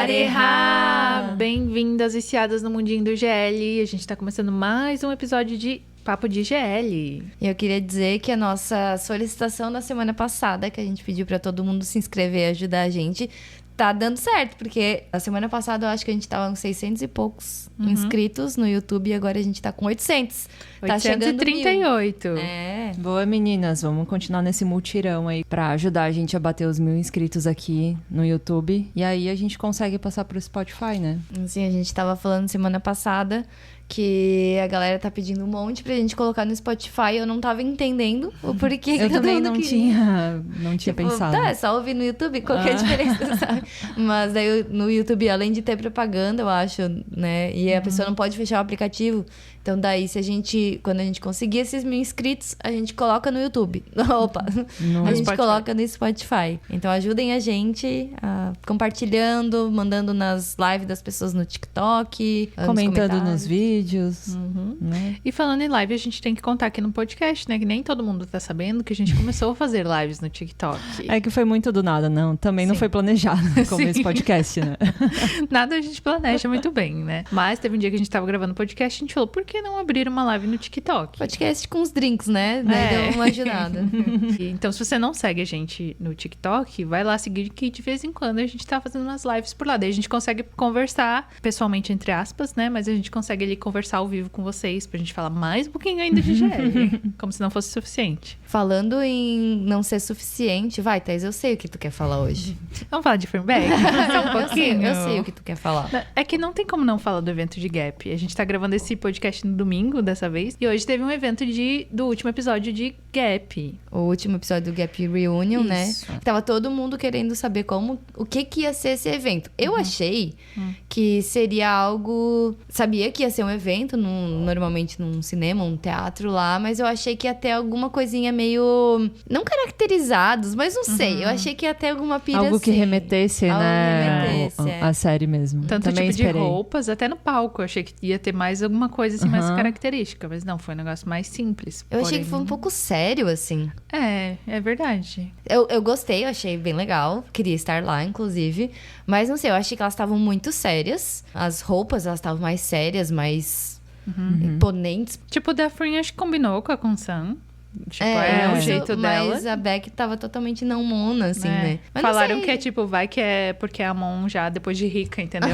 Areha! Bem-vindas, viciadas no mundinho do GL. A gente tá começando mais um episódio de Papo de GL. E eu queria dizer que a nossa solicitação da semana passada, que a gente pediu pra todo mundo se inscrever e ajudar a gente, tá dando certo, porque a semana passada eu acho que a gente tava com 600 e poucos inscritos no YouTube e agora a gente tá com 800. Tá chegando 838. É. Boa, meninas. Vamos continuar nesse mutirão aí pra ajudar a gente a bater os 1000 inscritos aqui no YouTube. E aí a gente consegue passar pro Spotify, né? Assim, a gente tava falando semana passada que a galera tá pedindo um monte pra gente colocar no Spotify. Eu não tava entendendo o porquê Eu que também todo mundo não tinha pensado. Tá, é só ouvir no YouTube, qual que é a diferença, sabe? Mas daí no YouTube, além de ter propaganda, eu acho, né? E a pessoa não pode fechar o aplicativo. Então daí, quando a gente conseguir esses 1000 inscritos, a gente coloca no YouTube. Opa! A gente coloca no Spotify. Então ajudem a gente compartilhando, mandando nas lives das pessoas no TikTok, comentando nos vídeos. Né? E falando em live, a gente tem que contar aqui no podcast, né? Que nem todo mundo tá sabendo que a gente começou a fazer lives no TikTok. É que foi muito do nada, não. Também não foi planejado como esse podcast, né? Nada a gente planeja muito bem, né? Mas teve um dia que a gente tava gravando podcast e a gente falou, por que não abrir uma live no TikTok? Podcast com os drinks, né? Deu uma ajudada. Então, se você não segue a gente no TikTok, vai lá seguir que de vez em quando a gente tá fazendo umas lives por lá. Daí a gente consegue conversar pessoalmente, entre aspas, né? Mas a gente consegue ali conversar ao vivo com vocês pra gente falar mais um pouquinho ainda de GL. Como se não fosse suficiente. Falando em não ser suficiente, vai, Thais, eu sei o que tu quer falar hoje. Vamos falar de Fernbeck? Um pouquinho? Eu sei o que tu quer falar. É que não tem como não falar do evento de Gap. A gente tá gravando esse podcast no domingo, dessa vez. E hoje teve um evento do último episódio de Gap. O último episódio do Gap Reunion, Isso. né? Tava todo mundo querendo saber o que ia ser esse evento. Eu achei que seria algo... Sabia que ia ser um evento, normalmente num cinema, um teatro lá, mas eu achei que ia ter alguma coisinha meio... Não caracterizados, mas não sei. Eu achei que ia ter alguma pira Algo que assim. remetesse, Algo né? que remetesse, A série mesmo. Tanto Também tipo esperei. de roupas, até no palco. Eu achei que ia ter mais alguma coisa assim, mais característica. Mas não, foi um negócio mais simples. Eu achei que foi um pouco sério, assim. É verdade. Eu gostei, eu achei bem legal. Queria estar lá, inclusive. Mas não sei, eu achei que elas estavam muito sérias. As roupas, elas estavam mais sérias, mais imponentes. Tipo, o Daphne acho que combinou com a Kunsan. Tipo, é o jeito dela. Mas a Beck tava totalmente não mona, assim, né? Mas falaram que é tipo, vai que é porque a Mon já, depois de rica, entendeu?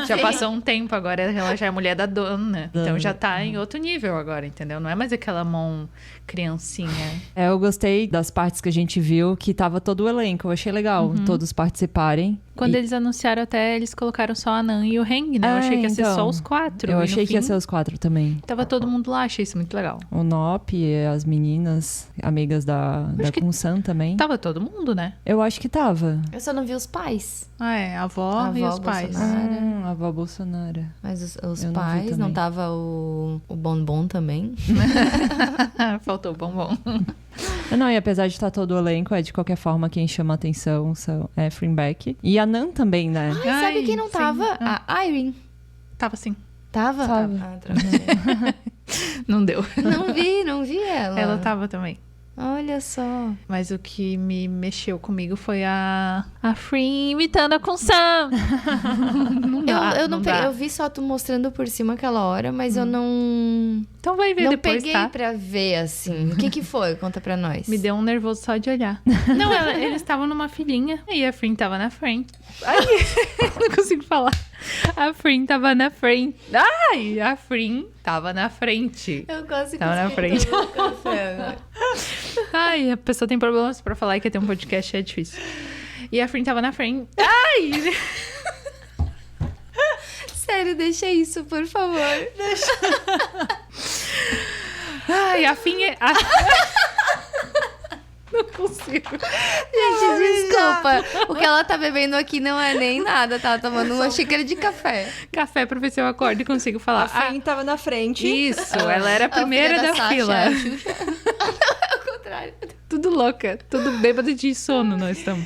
Já passou um tempo, agora ela já é mulher da dona. Então já tá em outro nível agora, entendeu? Não é mais aquela Mon criancinha. Eu gostei das partes que a gente viu, que tava todo o elenco. Eu achei legal todos participarem. Quando eles anunciaram até, eles colocaram só a Nan e o Heng, né? Eu achei que ia ser só os 4. Eu achei que ia ser os 4 também. Tava todo mundo lá, achei isso muito legal. O Nop, as meninas, amigas da Kunsan também. Tava todo mundo, né? Eu acho que tava. Eu só não vi os pais. A avó e os pais. Bolsonaro. A avó Bolsonaro. Mas os Eu pais, não tava o Bonbon também. Faltou o bombom. Não, e apesar de estar todo o elenco, de qualquer forma, quem chama atenção é Fernbeck. E a Nan também, né? Ai, sabe quem não tava? A Irene. Tava sim. Tava? Não deu. Não vi ela. Ela tava também. Olha só. Mas o que me mexeu comigo foi a Free imitando a Kunsan. Não dá, não dá. Eu vi só tu mostrando por cima aquela hora, mas eu não... Então vai ver não depois, peguei tá? pra ver, assim. O que foi? Conta pra nós. Me deu um nervoso só de olhar. Não, eles estavam numa filinha e a Free tava na frente. Ai, não consigo falar. A Free tava na frente. Ai, a Free tava na frente. Eu quase tava na frente. Café, ai, a pessoa tem problemas pra falar que ter um podcast é difícil. E a Free tava na frente. Ai! Sério, deixa isso, por favor. Deixa. Ai, a Fim é... Não consigo. Gente, desculpa. O que ela tá bebendo aqui não é nem nada. Tá tomando uma xícara de café. Café pra ver se eu acordo e consigo falar. A Fim tava na frente. Isso, ela era a primeira da Sasha, fila. a Xuxa. Não, é o contrário. Tudo louca, tudo bêbado de sono nós estamos.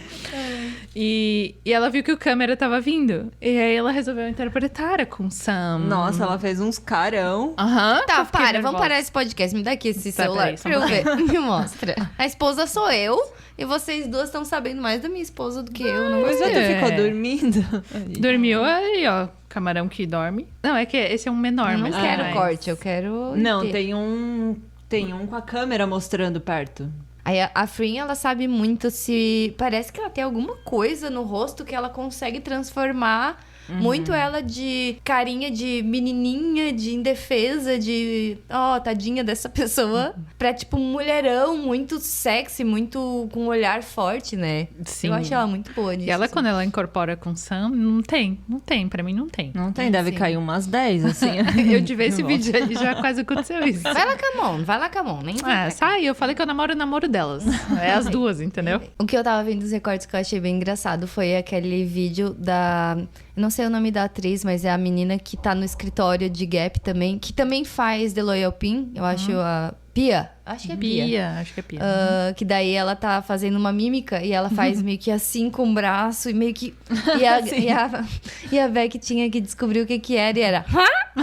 E ela viu que o câmera tava vindo. E aí ela resolveu interpretar a com Sam. Nossa, ela fez uns carão. Aham. Tá, eu fiquei vamos nervosa. parar esse podcast. Me dá aqui esse Tá, celular peraí, só pra um eu ver. Me mostra. A esposa sou eu e vocês duas estão sabendo mais da minha esposa do que eu. Não Mas gostei. você ficou dormindo. Dormiu aí, ó. Camarão que dorme. Não, é que esse é um menor, Eu não mas... quero mas- corte, eu quero... Não, inteiro. tem um com a câmera mostrando perto. Aí a Frin, ela sabe muito se... Parece que ela tem alguma coisa no rosto que ela consegue transformar muito ela de carinha de menininha, de indefesa, de... Ó, tadinha dessa pessoa. Pra, tipo, um mulherão muito sexy, muito com um olhar forte, né? Sim. Eu acho ela muito boa nisso. E ela, assim. quando ela incorpora com Sam, não tem. Pra mim, não tem. Não tem, deve Sim. cair umas 10, assim. Eu de ver esse vídeo ali, já quase aconteceu isso. Vai lá, Camon, nem vem pra cá. Sai, eu falei que eu namoro o namoro delas. É as duas, entendeu? O que eu tava vendo dos recortes que eu achei bem engraçado foi aquele vídeo da... Eu não sei o nome da atriz, mas é a menina que tá no escritório de Gap também, que também faz The Loyal Pin, eu acho a... Pia? Acho que é Pia. Acho que é Pia. Que daí ela tá fazendo uma mímica e ela faz meio que assim com o braço e meio que... E a Beck tinha que descobrir o que era e era... Hã?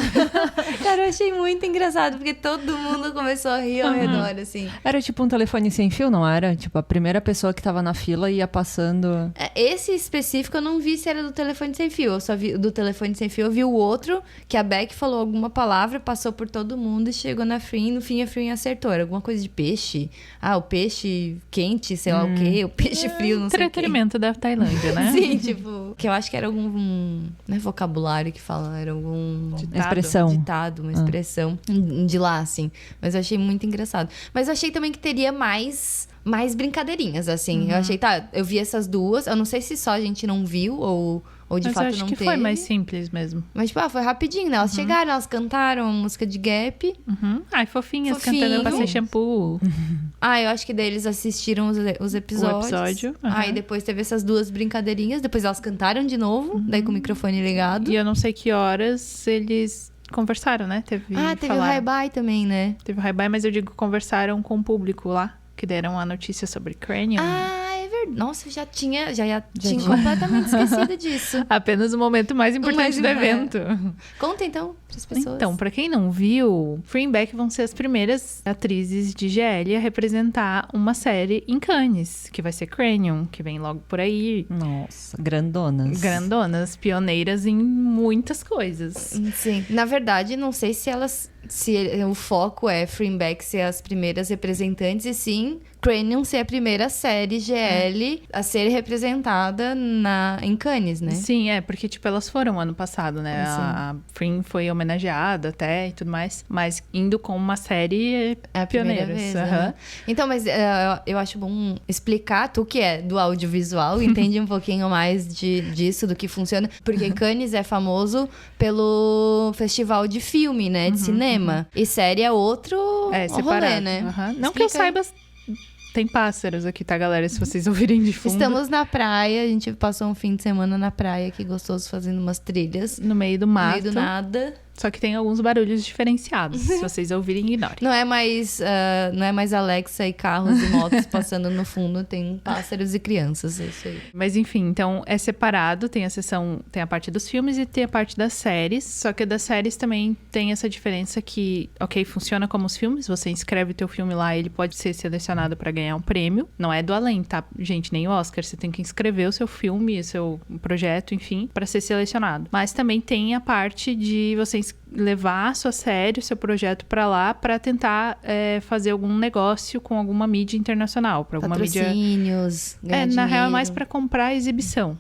Cara, eu achei muito engraçado, porque todo mundo começou a rir ao redor, assim. Era tipo um telefone sem fio, não era? Tipo, a primeira pessoa que tava na fila ia passando... Esse específico eu não vi se era do telefone sem fio. Eu só vi do telefone sem fio. Eu vi o outro, que a Beck falou alguma palavra, passou por todo mundo e chegou na Frin. No fim, a Frin acertou. Era alguma coisa de peixe. Ah, o peixe quente, sei lá o quê. O peixe frio, não sei o quê. Entretenimento da Tailândia, né? Sim, tipo... Que eu acho que era algum... Não é vocabulário que fala, era algum... Expressão. Ditado, uma expressão de lá, assim. Mas eu achei muito engraçado. Mas eu achei também que teria mais brincadeirinhas, assim. Eu achei, tá, eu vi essas duas. Eu não sei se só a gente não viu ou de Mas fato eu acho não que teve. foi mais simples mesmo. Mas, tipo, foi rapidinho, né? Elas chegaram, elas cantaram a música de Gap. Uhum. Ai, fofinhas, Fofinho. cantando Passei Shampoo. Eu acho que daí eles assistiram os episódios. O episódio, Aí depois teve essas duas brincadeirinhas. Depois elas cantaram de novo, daí com o microfone ligado. E eu não sei que horas eles conversaram, né? Teve Teve o Hi-Bye também, né? Teve o Hi-Bye, mas eu digo conversaram com o público lá. Que deram a notícia sobre Cranium. É verdade. Nossa, eu já tinha completamente esquecido disso. Apenas o momento mais importante do evento. Conta então pras pessoas. Então, pra quem não viu, Frin e Beck vão ser as primeiras atrizes de GL a representar uma série em Cannes, que vai ser Cranium, que vem logo por aí. Nossa, grandonas. Grandonas, pioneiras em muitas coisas. Sim. Na verdade, não sei se o foco é Frin e Beck ser as primeiras representantes e sim Cranium ser a primeira série GL a ser representada em Cannes, né? Sim, porque, tipo, elas foram ano passado, né? A Frin foi homenageada até e tudo mais, mas indo com uma série É a primeira pioneiras. vez, Aham. né? Então, mas eu acho bom explicar, tu que é do audiovisual, entende um pouquinho mais disso, do que funciona, porque Cannes é famoso pelo festival de filme, né? De cinema. E série é outro Separado. rolê, né? Aham. Não que eu saiba... Tem pássaros aqui, tá, galera? Se vocês ouvirem de fundo. Estamos na praia, a gente passou um fim de semana na praia, que gostoso, fazendo umas trilhas. No meio do No mato. meio do nada. Só que tem alguns barulhos diferenciados. Se vocês ouvirem, ignorem. Não é mais Alexa e carros e motos passando no fundo, tem pássaros e crianças, é isso aí. Mas enfim, então é separado, tem a parte dos filmes e tem a parte das séries. Só que das séries também tem essa diferença que, funciona como os filmes. Você inscreve o teu filme lá, ele pode ser selecionado pra ganhar um prêmio. Não é do além, tá? Gente, nem o Oscar. Você tem que inscrever o seu filme, o seu projeto, enfim, pra ser selecionado. Mas também tem a parte de você levar a sua série, o seu projeto pra lá pra tentar fazer algum negócio com alguma mídia internacional, pra alguma mídia... Patrocínios, ganhar na real é dinheiro. mais pra comprar a exibição.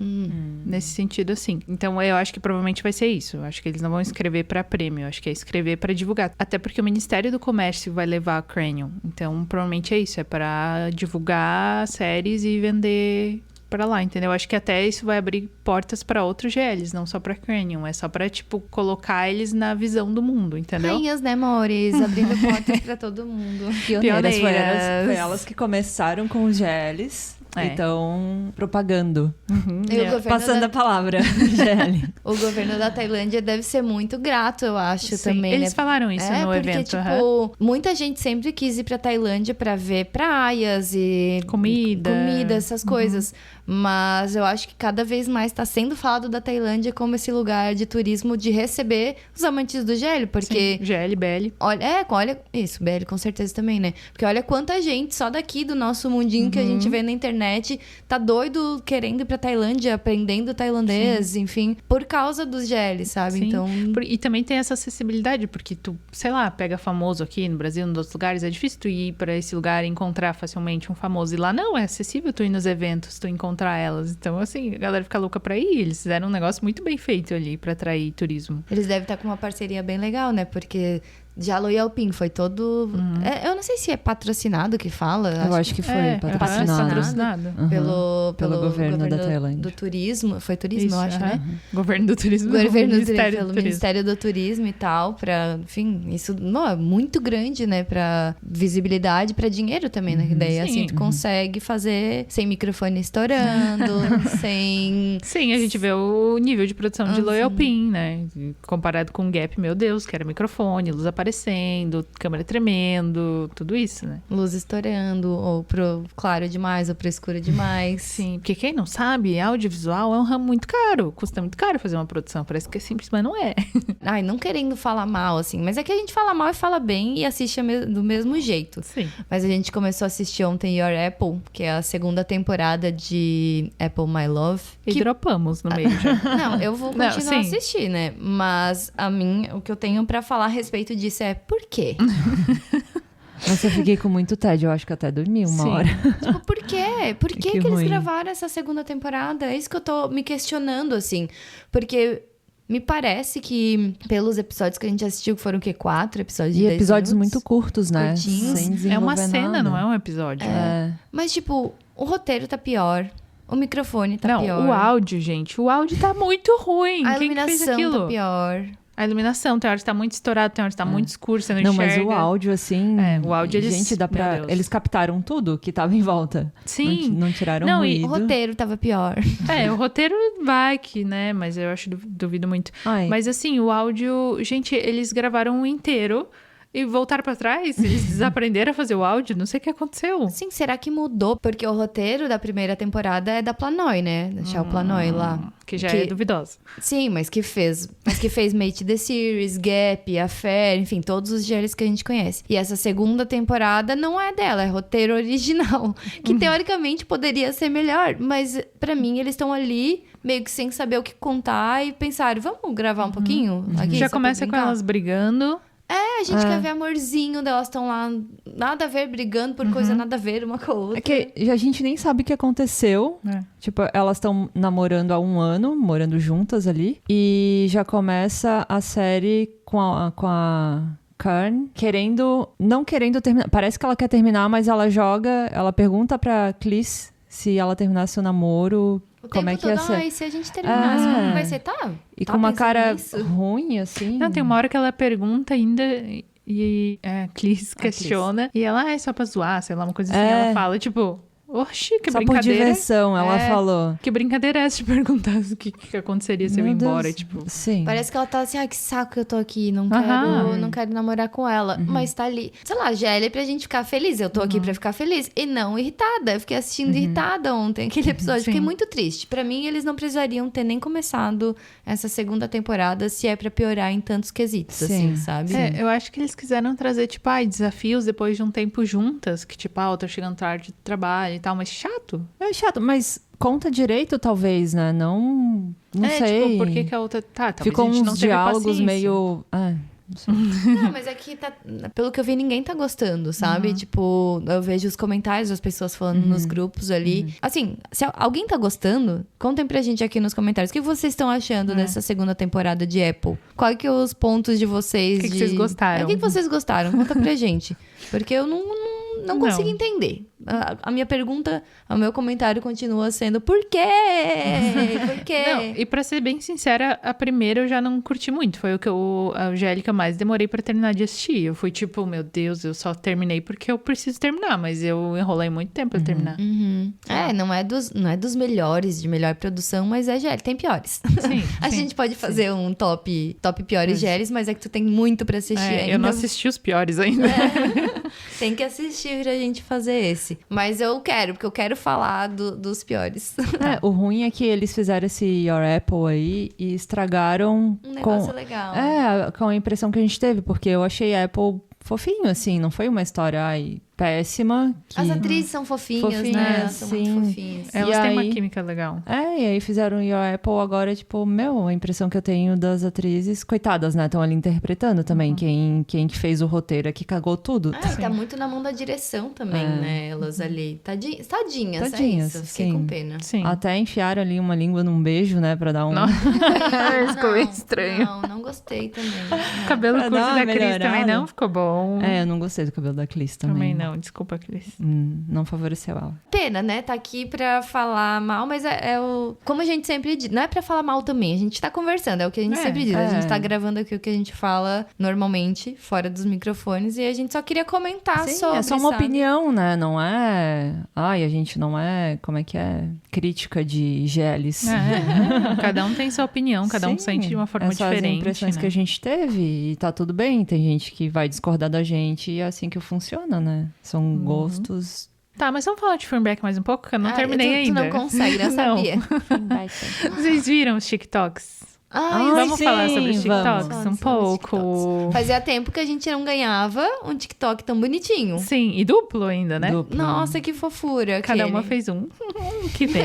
Nesse sentido, assim. Então, eu acho que provavelmente vai ser isso. Eu acho que eles não vão escrever pra prêmio. Eu acho que é escrever pra divulgar. Até porque o Ministério do Comércio vai levar a Cranium. Então, provavelmente é isso. É pra divulgar séries e vender pra lá, entendeu? Acho que até isso vai abrir portas pra outros GLs, não só pra Cranium. É só pra, tipo, colocar eles na visão do mundo, entendeu? Rainhas, né, amores? Abrindo portas pra todo mundo. Pioneiras. Pioneiras. Foi elas que começaram com os GLs. Então, propagando. E o governo Passando a palavra, GL. O governo da Tailândia deve ser muito grato, eu acho, Sim, também, eles né? falaram isso no porque, evento. tipo, muita gente sempre quis ir pra Tailândia pra ver praias e... Comida, essas coisas. Mas eu acho que cada vez mais tá sendo falado da Tailândia como esse lugar de turismo de receber os amantes do gelo, porque... Sim, GL, BL. Olha, isso, BL com certeza também, né? Porque olha quanta gente só daqui do nosso mundinho que a gente vê na internet tá doido querendo ir pra Tailândia, aprendendo tailandês, enfim, por causa dos GL, sabe? Sim. Então... E também tem essa acessibilidade, porque tu, sei lá, pega famoso aqui no Brasil, em outros lugares, é difícil tu ir pra esse lugar e encontrar facilmente um famoso. E lá não, é acessível tu ir nos eventos, tu encontrar elas. Então, assim, a galera fica louca pra ir. Eles fizeram um negócio muito bem feito ali pra atrair turismo. Eles devem estar com uma parceria bem legal, né? Porque Jalo Yalpin foi todo... eu não sei se é patrocinado que fala. Eu acho que foi patrocinado. Pelo governo da Tailândia. do turismo. Foi turismo, Isso, eu acho, né? Governo do Turismo. Governo do Ministério Turismo, do pelo Ministério do Turismo e tal, pra, enfim, isso é muito grande, né, pra visibilidade, pra dinheiro também, né, que daí assim tu consegue fazer sem microfone estourando, sem... Sim, a gente vê o nível de produção de Loyal Pin, né, comparado com o Gap, meu Deus, que era microfone, luz aparecendo, câmera tremendo, tudo isso, né. Luz estourando, ou pro claro demais, ou pro escuro demais. Sim, porque quem não sabe, audiovisual é um ramo muito caro, custa muito caro fazer uma produção, parece que é simples, mas não é. Ai, não querendo falar mal, assim, mas é que a gente fala mal e fala bem e assiste do mesmo jeito. Sim. Mas a gente começou a assistir ontem Your Apple, que é a segunda temporada de Apple My Love. E dropamos no meio já. Não, eu vou continuar a assistir, né? Mas o que eu tenho pra falar a respeito disso é por quê? Nossa, eu fiquei com muito tédio, eu acho que até dormi uma hora. Tipo, por quê? Por que eles ruim. gravaram essa segunda temporada? É isso que eu tô me questionando, assim. Porque me parece que, pelos episódios que a gente assistiu, que foram o quê? 4 episódios de 10 episódios minutos? muito curtos, né? Curtinhos. Sem desenvolver É uma cena, nada. não é um episódio. Mas, tipo, o roteiro tá pior. O microfone tá não, pior. o áudio, gente. O áudio tá muito ruim. A Quem que fez iluminação aquilo? tá pior. A iluminação, tem hora que tá muito estourado, tem hora que tá muito escuro, você não Não, enxerga. mas o áudio, assim... o áudio eles... Gente, dá pra... Meu Deus. Eles captaram tudo que tava em volta. Sim. Não tiraram Não, e ruído. O roteiro tava pior. O roteiro vai que, né? Mas eu acho, duvido muito. Ai. Mas assim, o áudio... Gente, eles gravaram um inteiro e voltaram pra trás. Eles desaprenderam a fazer o áudio. Não sei o que aconteceu. Sim, será que mudou? Porque o roteiro da primeira temporada é da Planoi, né? Da Xiao Planoi lá. Que já é duvidosa. Sim, mas que fez Mate the Series, Gap, Affair, enfim, todos os GLs que a gente conhece. E essa segunda temporada não é dela, é roteiro original. Que teoricamente poderia ser melhor, mas pra mim eles estão ali meio que sem saber o que contar e pensaram, vamos gravar um pouquinho? Aqui, Já só pra começa com brincar? elas brigando. A gente quer ver amorzinho delas, estão lá, nada a ver, brigando por coisa nada a ver uma com a outra. É que a gente nem sabe o que aconteceu. Tipo, elas estão namorando há 1 ano, morando juntas ali. E já começa a série com a Kern não querendo terminar. Parece que ela quer terminar, mas ela pergunta pra Clis se ela terminasse o namoro, como é que ia ser. Ai, se a gente terminasse, como vai ser? E tá com uma pensando cara nisso? ruim, assim. Não, tem uma hora que ela pergunta ainda e a Clis questiona. E ela, é só pra zoar, sei lá, uma coisa assim. Ela fala, tipo... Oxi, que só por brincadeira. diversão, ela falou. Que brincadeira é essa de perguntar o que aconteceria se eu ir Meu Deus. embora, tipo... Sim. Parece que ela tá assim, que saco que eu tô aqui, não quero namorar com ela. Mas tá ali. Sei lá, GL é pra gente ficar feliz. Eu tô aqui pra ficar feliz e não irritada. Eu fiquei assistindo irritada ontem, aquele episódio. Fiquei muito triste. Pra mim, eles não precisariam ter nem começado essa segunda temporada se é pra piorar em tantos quesitos, assim, sabe? Eu acho que eles quiseram trazer, tipo, desafios depois de um tempo juntas. Que, tipo, outra chegando tarde do trabalho e tal, mas chato. É chato, mas conta direito, talvez, né? Não sei. Tipo, por que a outra... Tá, talvez Ficou a gente não uns teve diálogos paciência. meio... não sei. Não, mas aqui tá... Pelo que eu vi, ninguém tá gostando, sabe? Tipo, eu vejo os comentários das pessoas falando nos grupos ali. Assim, se alguém tá gostando, contem pra gente aqui nos comentários. O que vocês estão achando dessa segunda temporada de Apple? Qual que é os pontos de vocês? O que vocês gostaram? O que vocês gostaram? Conta pra gente. Porque eu não consigo entender. A minha pergunta, o meu comentário continua sendo: por quê? Por quê? Não, e pra ser bem sincera, a primeira eu já não curti muito. Foi o que a Angélica mais demorei pra terminar de assistir. Eu fui tipo, meu Deus, eu só terminei porque eu preciso terminar, mas eu enrolei muito tempo pra terminar. Não é dos melhores, de melhor produção, mas é GL, tem piores. Sim, A gente pode fazer um top piores GLs, mas é que tu tem muito pra assistir ainda. Eu não assisti os piores ainda. Tem que assistir pra gente fazer esse. Mas eu quero, porque eu quero falar dos piores. O ruim é que eles fizeram esse Your Apple aí e estragaram Um negócio legal. com a impressão que a gente teve, porque eu achei a Apple fofinho, assim, não foi uma história péssima. As atrizes são fofinhas, né? São muito fofinhas. Elas têm uma química legal. E aí fizeram Your Apple agora, tipo, a impressão que eu tenho das atrizes, coitadas, né? Estão ali interpretando também. Quem que fez o roteiro é que cagou tudo. Tá muito na mão da direção também, né? Elas ali. Tadinhas, é isso. Fiquei sim. com pena. Sim. Até enfiaram ali uma língua num beijo, né? Pra dar um... Ficou estranho. Não gostei também. O cabelo Pra curto dar uma da Cris também melhorada. não ficou bom. eu não gostei do cabelo da Clis também. Também não, desculpa, Cris. Não favoreceu ela. Pena, né? Tá aqui pra falar mal, mas como a gente sempre diz, não é pra falar mal também, a gente tá conversando, é o que a gente sempre diz. A gente tá gravando aqui o que a gente fala normalmente, fora dos microfones, e a gente só queria comentar sobre, é só uma sabe? opinião, né? Não é... a gente não é... Como é que é? Crítica de GLs. Cada um tem sua opinião, cada um sente de uma forma diferente. As impressões que a gente teve, e tá tudo bem. Tem gente que vai discordar da gente, e é assim que funciona, né? São gostos... Tá, mas vamos falar de Fernback mais um pouco, que eu não terminei ainda. Tu não consegue, né? Eu sabia. Vocês viram os TikToks? Vamos falar sobre os TikToks um pouco. Fazia tempo que a gente não ganhava um TikTok tão bonitinho. Sim, e duplo ainda, né? Duplo. Nossa, que fofura. Cada uma fez um. Que vem.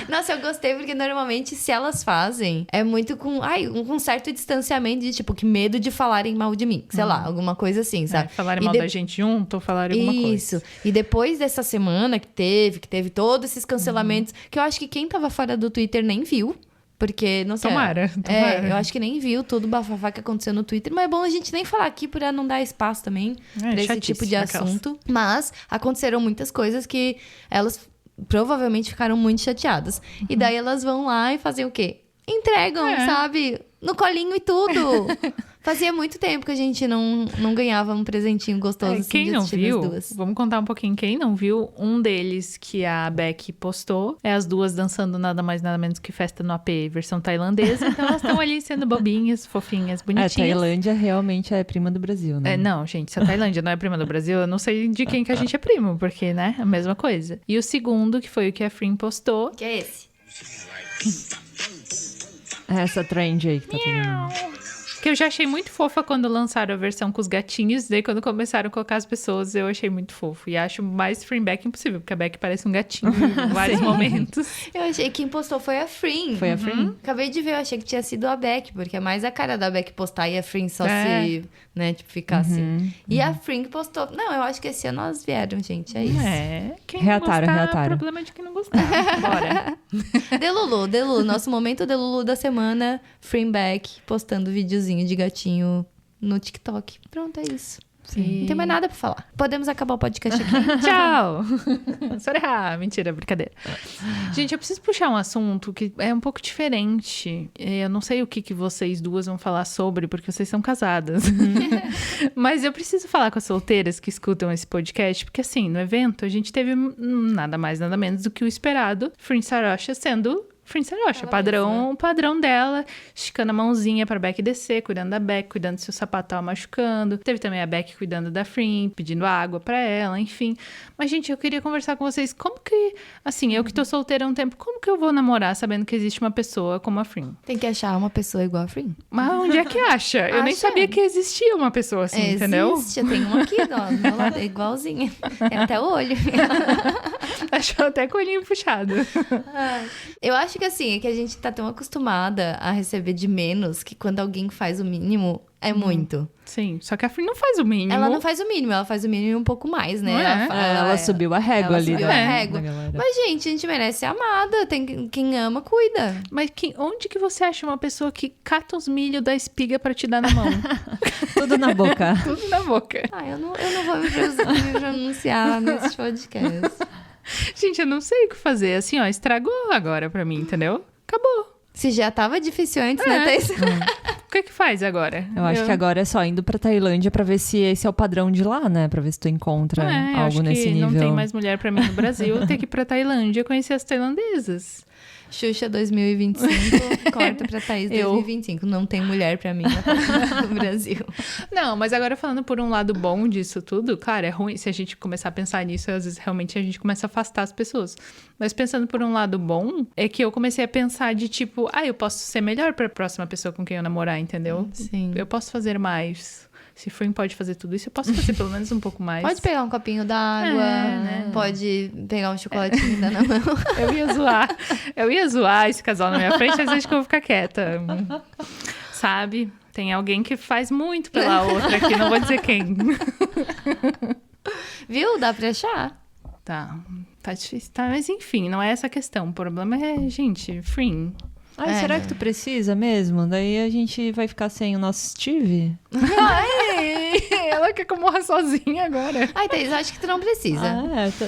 Nossa, eu gostei porque normalmente se elas fazem, é muito com um certo distanciamento de tipo, que medo de falarem mal de mim. Sei lá, alguma coisa assim, sabe? Falarem mal da gente junto ou falarem alguma coisa. Isso. E depois dessa semana que teve todos esses cancelamentos, que eu acho que quem tava fora do Twitter nem viu. Porque, não sei. Tomara. Eu acho que nem viu todo o bafafá que aconteceu no Twitter. Mas é bom a gente nem falar aqui pra não dar espaço também pra esse tipo de assunto. Mas aconteceram muitas coisas que elas provavelmente ficaram muito chateadas. E daí elas vão lá e fazem o quê? Entregam, sabe? No colinho e tudo. Fazia muito tempo que a gente não ganhava um presentinho gostoso assim, quem não viu, duas. vamos contar um pouquinho. Quem não viu, um deles que a Becky postou é as duas dançando nada mais nada menos que Festa no AP, versão tailandesa. Então elas estão ali sendo bobinhas, fofinhas, bonitinhas. A Tailândia realmente é prima do Brasil, né? Não, gente, se a Tailândia não é prima do Brasil, eu não sei de quem que a gente é primo, porque, né, a mesma coisa. E o segundo, que foi o que a Frim postou. Que é esse? Essa trend aí que tá todo mundo. Que eu já achei muito fofa quando lançaram a versão com os gatinhos. Daí, quando começaram a colocar as pessoas, eu achei muito fofo. E acho mais Frimback impossível, porque a Beck parece um gatinho em vários momentos. Eu achei que quem postou foi a Frim. Foi a Frim? Acabei de ver, eu achei que tinha sido a Beck, porque é mais a cara da Beck postar e a Frim só se, né, tipo, ficar assim. E a Frim postou. Não, eu acho que esse ano elas vieram, gente, é isso. Quem reataram, não gostar, reataram. problema de quem não gostar. Bora. Delulu, nosso momento Delulu da semana, Frimback postando videozinho de gatinho no TikTok. Pronto, é isso. Sim. Não tem mais nada pra falar. Podemos acabar o podcast aqui. Tchau! Sorry, mentira, brincadeira. Gente, eu preciso puxar um assunto que é um pouco diferente. Eu não sei o que vocês duas vão falar sobre, porque vocês são casadas. Mas eu preciso falar com as solteiras que escutam esse podcast, porque assim, no evento a gente teve nada mais, nada menos do que o esperado. Frim Sarocha sendo... Frim Sarocha, padrão dela, esticando a mãozinha pra Beck descer, cuidando da Beck, cuidando se o sapato tava machucando. Teve também a Beck cuidando da Frim, pedindo água pra ela, enfim. Mas, gente, eu queria conversar com vocês, como que, assim, eu que tô solteira há um tempo, como que eu vou namorar sabendo que existe uma pessoa como a Frim? Tem que achar uma pessoa igual a Frim. Mas onde é que acha? Eu nem sabia que existia uma pessoa assim, entendeu? Existe, eu tenho uma aqui, ó, do meu lado, é igualzinha. Tem até o olho. Achou até com o olhinho puxado. Eu acho que assim, é que a gente tá tão acostumada a receber de menos que quando alguém faz o mínimo, é muito. Sim, só que a Frim não faz o mínimo. Ela não faz o mínimo, ela faz o mínimo e um pouco mais, né? Não é? Ela subiu a régua ela ali. subiu da- a régua. da galera. Mas, gente, a gente merece ser amada. Tem quem ama, cuida. Mas onde que você acha uma pessoa que cata os milho da espiga pra te dar na mão? Tudo na boca. Tudo na boca. Eu não vou me pronunciar nesse podcast. Gente, eu não sei o que fazer. Assim, ó, estragou agora pra mim, entendeu? Acabou. Se já tava difícil antes, né, Thaís? O que faz agora? Eu acho que agora é só indo pra Tailândia pra ver se esse é o padrão de lá, né? Pra ver se tu encontra eu algo acho nesse que nível. não tem mais mulher pra mim no Brasil. Eu tenho que ir pra Tailândia conhecer as tailandesas. Xuxa 2025, corta pra Thaís 2025. Não tem mulher pra mim no Brasil. Não, mas agora falando por um lado bom disso tudo, claro, é ruim se a gente começar a pensar nisso, às vezes realmente a gente começa a afastar as pessoas. Mas pensando por um lado bom, é que eu comecei a pensar de tipo, eu posso ser melhor pra próxima pessoa com quem eu namorar, entendeu? Sim. Eu posso fazer mais. Se Frim pode fazer tudo isso, eu posso fazer pelo menos um pouco mais. Pode pegar um copinho d'água, né? pode pegar um chocolatinho e dar na mão. Eu ia zoar esse casal na minha frente, mas acho que eu vou ficar quieta. Sabe? Tem alguém que faz muito pela outra aqui, não vou dizer quem. Viu? Dá pra achar. Tá difícil. Tá, mas enfim, não é essa a questão. O problema é, gente, Frim. Será que tu precisa mesmo? Daí a gente vai ficar sem o nosso Steve? Ela quer que eu morra sozinha agora. Thaís, acho que tu não precisa.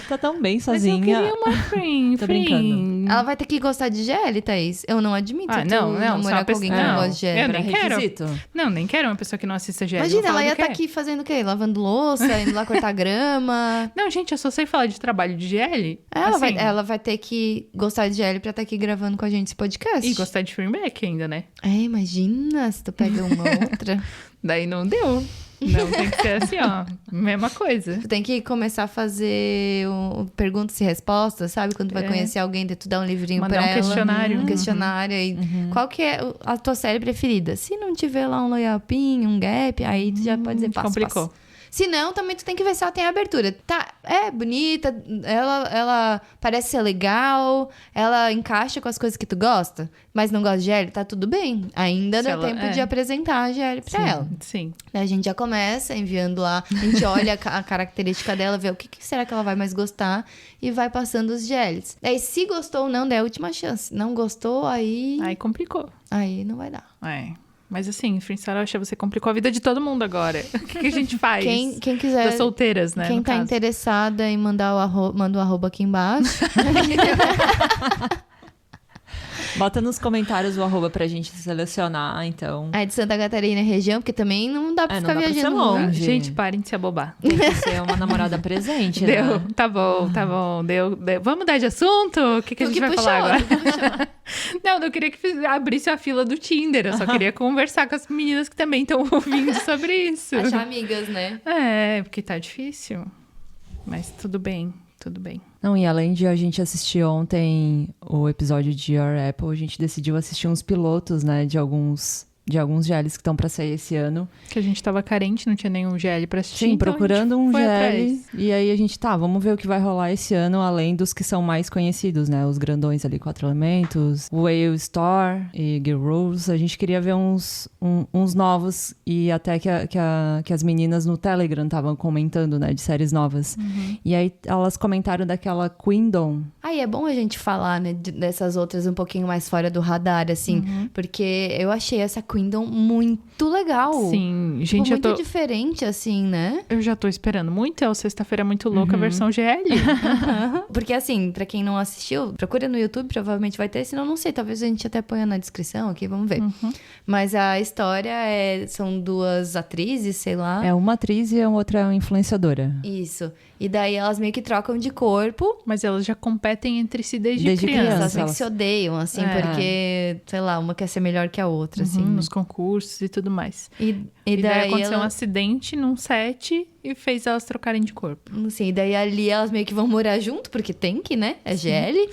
Tá tão bem Mas eu sozinha. queria uma Frim. Tô Frim. brincando. Ela vai ter que gostar de GL, Thaís. Eu não admito tu não, namorar com alguém que não gosta de GL. Eu nem quero. Requisito. Não, nem quero uma pessoa que não assista GL. Imagina, ela ia estar estar aqui fazendo o quê? Lavando louça, indo lá cortar grama. Não, gente, eu só sei falar de trabalho de GL. Ela vai ter que gostar de GL pra estar aqui gravando com a gente esse podcast. E gostar de Frimback ainda, né? Imagina se tu pega uma outra. Daí não deu. Não, tem que ser assim, ó. Mesma coisa. Tu tem que começar a fazer perguntas e respostas, sabe? Quando tu vai conhecer alguém, daí tu dá um livrinho Mandar pra um ela. questionário. Um questionário. Aí, qual que é a tua série preferida? Se não tiver lá um Loyal Pin, um Gap, aí tu já pode dizer passo, complicou. passo. Se não, também tu tem que ver se ela tem abertura. Tá, é bonita, ela parece ser legal, ela encaixa com as coisas que tu gosta, mas não gosta de GL, tá tudo bem. Ainda dá tempo de apresentar a GL pra ela. Sim. Daí a gente já começa enviando lá, a gente olha a característica dela, vê o que será que ela vai mais gostar e vai passando os GLs. Daí se gostou ou não, daí é a última chance. Não gostou, aí complicou. aí não vai dar. Mas assim, Frim Sarocha, você complicou a vida de todo mundo agora. O que a gente faz? Quem quiser... Das solteiras, né? Quem tá interessada em mandar manda o arroba aqui embaixo. Bota nos comentários o arroba pra gente selecionar, então. É de Santa Catarina região, porque também não dá pra ficar não dá pra viajando ser longe. Gente, parem de se abobar. Tem que ser uma namorada presente, Deu, né? tá bom. Deu. Vamos mudar de assunto? O que a gente vai falar agora? Não queria que abrisse a fila do Tinder. Eu só queria conversar com as meninas que também estão ouvindo sobre isso. Achar amigas, né? Porque tá difícil. Mas tudo bem. Não, e além de a gente assistir ontem o episódio de Your Apple, a gente decidiu assistir uns pilotos, né, de alguns GLs que estão pra sair esse ano. Que a gente tava carente, não tinha nenhum GL pra assistir. Sim, então procurando um foi GL. atrás. E aí a gente, vamos ver o que vai rolar esse ano, além dos que são mais conhecidos, né? Os grandões ali, 4 Elementos, Whale Store e Gear Rules. A gente queria ver uns novos e até que as meninas no Telegram estavam comentando, né? De séries novas. E aí elas comentaram daquela Queendom. Aí é bom a gente falar, né, dessas outras um pouquinho mais fora do radar, assim. Porque eu achei essa Queendom muito legal. Sim, gente, muito diferente, assim, né? Eu já tô esperando muito. É o Sexta-feira Muito Louca, versão GL. Porque, assim, pra quem não assistiu, procura no YouTube, provavelmente vai ter. Senão, não sei, talvez a gente até ponha na descrição aqui, vamos ver. Mas a história são 2 atrizes, sei lá. É uma atriz e a outra é uma influenciadora. Isso. E daí elas meio que trocam de corpo. Mas elas já competem entre si desde Elas criança. meio que se odeiam, assim, porque, sei lá, uma quer ser melhor que a outra, assim. Nos concursos e tudo mais. E daí aconteceu um acidente num set e fez elas trocarem de corpo. Sim, e daí ali elas meio que vão morar junto, porque tem que, né? É GL.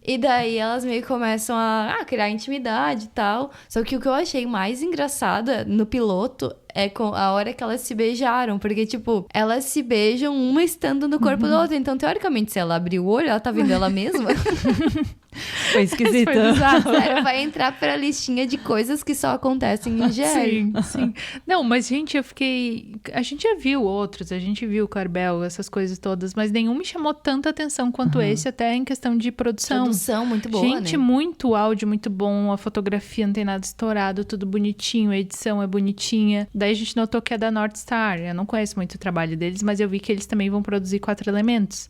E daí elas meio que começam a criar intimidade e tal. Só que o que eu achei mais engraçado no piloto é com a hora que elas se beijaram. Porque, tipo, elas se beijam uma estando no corpo da outra. Então, teoricamente, se ela abrir o olho, ela tá vendo ela mesma. Foi esquisito. Foi bizarro. Sério, vai entrar pra listinha de coisas que só acontecem em GL. Sim, sim. Não, mas, gente, eu fiquei... A gente já viu outros, a gente viu Corbel, essas coisas todas, mas nenhum me chamou tanta atenção quanto esse, até em questão de produção. Produção muito boa, Gente, né? muito áudio, muito bom, a fotografia não tem nada estourado, tudo bonitinho, a edição é bonitinha. Daí a gente notou que é da North Star. Eu não conheço muito o trabalho deles, mas eu vi que eles também vão produzir 4 Elementos.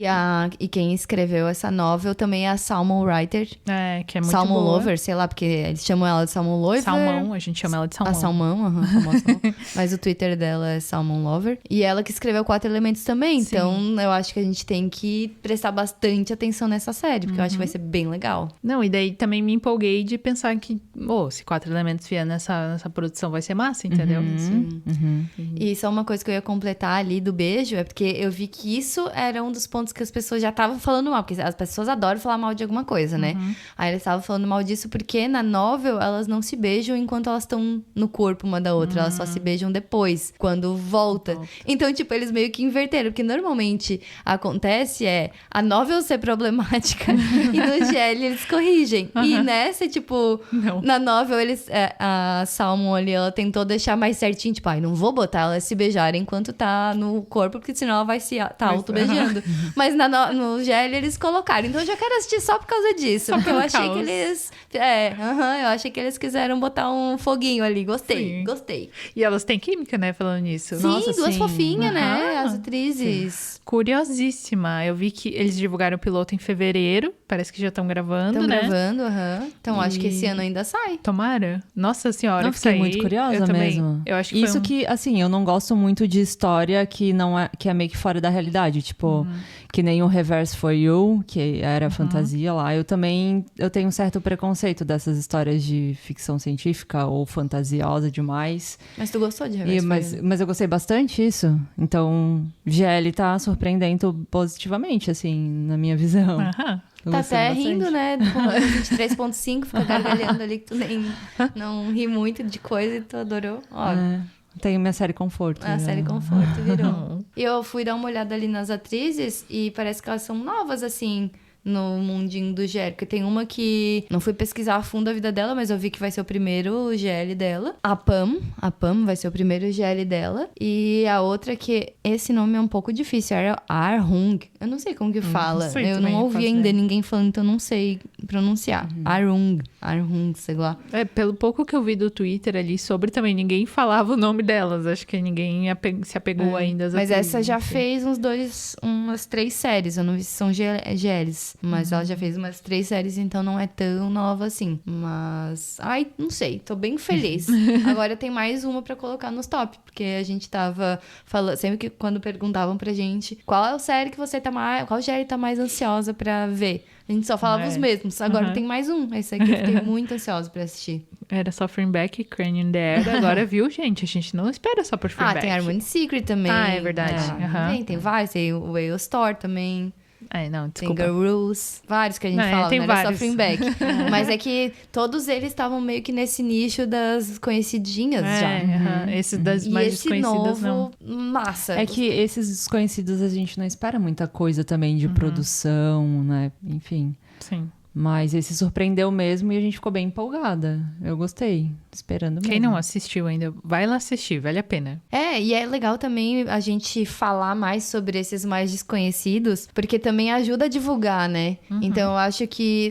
E quem escreveu essa novel também é a Salmon Writer. É, que é muito Salmon boa. Lover, sei lá, porque eles chamam ela de Salmon Lover. Salmão, a gente chama ela de Salmão. A Salmão, famosa Salmão. Mas o Twitter dela é Salmon Lover. E ela que escreveu 4 Elementos também. Sim. Então, eu acho que a gente tem que prestar bastante atenção nessa série, porque eu acho que vai ser bem legal. Não, e daí também me empolguei de pensar que, se 4 Elementos vier nessa produção vai ser massa, entendeu? Sim. E só uma coisa que eu ia completar ali do beijo, é porque eu vi que isso era um dos pontos que as pessoas já estavam falando mal, porque as pessoas adoram falar mal de alguma coisa, né? Aí eles estavam falando mal disso porque na novel elas não se beijam enquanto elas estão no corpo uma da outra, elas só se beijam depois, quando volta. Então, tipo, eles meio que inverteram, porque normalmente acontece a novel ser problemática e no GL eles corrigem. E nessa, tipo, Não. na novel eles, a Salmon ali, ela tentou deixar mais certinho, tipo, não vou botar elas se beijarem enquanto tá no corpo, porque senão ela vai se auto-beijando. Mas no GL eles colocaram. Então eu já quero assistir só por causa disso. Porque eu achei que eles... eu achei que eles quiseram botar um foguinho ali. Gostei. E elas têm química, né, falando nisso. Sim, Nossa, duas sim. fofinhas, né? As atrizes. Curiosíssima. Eu vi que eles divulgaram o piloto em fevereiro. Parece que já estão gravando, Estão né? gravando, Então acho que esse ano ainda sai. Tomara. Nossa senhora, Não, que fiquei sair, muito curiosa eu também. mesmo. Eu acho que Isso foi que, assim, eu não gosto muito de história que é meio que fora da realidade. Tipo, que nem o Reverse for You, que era fantasia lá. Eu tenho um certo preconceito dessas histórias de ficção científica ou fantasiosa demais. Mas tu gostou de Reverse for You? Mas eu gostei bastante disso. Então, GL tá surpreendendo positivamente, assim, na minha visão. Aham. Tô Tá gostando até bastante. rindo, né? Com 23.5, fica gargalhando ali que tu nem não ri muito de coisa e tu adorou. Ó, Tenho minha série Conforto. a né? série Conforto virou. E eu fui dar uma olhada ali nas atrizes e parece que elas são novas, assim, no mundinho do GL. Porque tem uma que não fui pesquisar a fundo a vida dela, mas eu vi que vai ser o primeiro GL dela. A Pam vai ser o primeiro GL dela. E a outra que esse nome é um pouco difícil, é Arhung. Eu não sei como que fala. sei Eu também, não ouvi faço ainda ideia. ninguém falando, então eu não sei pronunciar. Arhung, sei lá. Pelo pouco que eu vi do Twitter ali sobre também, ninguém falava o nome delas. Acho que ninguém se apegou ainda às Mas atrizes, essa já não sei. fez umas 3 séries. Eu não vi se são GLs. Mas ela já fez umas 3 séries, então não é tão nova assim. Mas... não sei. Tô bem feliz. Agora tem mais uma pra colocar nos top. Porque a gente tava falando... Sempre que quando perguntavam pra gente qual é a série que você tá mais... Qual GL tá mais ansiosa pra ver? A gente só falava os mesmos. Agora tem mais um. Esse aqui eu fiquei muito ansiosa pra assistir. Era só Back, Crane in the Air. Agora, viu, gente? A gente não espera só por Back. Tem Harmony Secret também. É verdade. Tem vários. Tem o Whale Store também. Não, Tem desculpa. Girl Rules. Vários que a gente fala, tem não era vários. só Back. Mas é que todos eles estavam meio que nesse nicho das conhecidinhas já. Esses das E mais esse desconhecidas, novo, não. massa. É que esses desconhecidos a gente não espera muita coisa também de produção, né? Enfim. Sim. Mas esse surpreendeu mesmo e a gente ficou bem empolgada. Eu gostei, esperando mesmo. Quem não assistiu ainda, vai lá assistir, vale a pena. E é legal também a gente falar mais sobre esses mais desconhecidos, porque também ajuda a divulgar, né? Então eu acho que,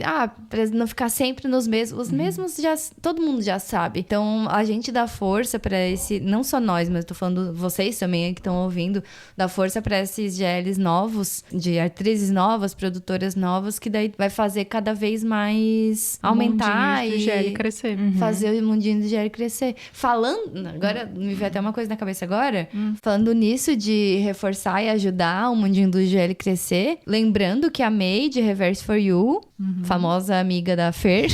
pra não ficar sempre nos mesmos, os mesmos todo mundo já sabe. Então a gente dá força pra esse, não só nós, mas tô falando vocês também que estão ouvindo, dá força pra esses GLs novos, de atrizes novas, produtoras novas, que daí vai fazer cada vez mais aumentar Mundinho de GL crescer. fazer o mundinho do GL crescer. Falando, agora me veio até uma coisa na cabeça agora, falando nisso de reforçar e ajudar o mundinho do GL crescer, lembrando que a May de Reverse for You, famosa amiga da Fer,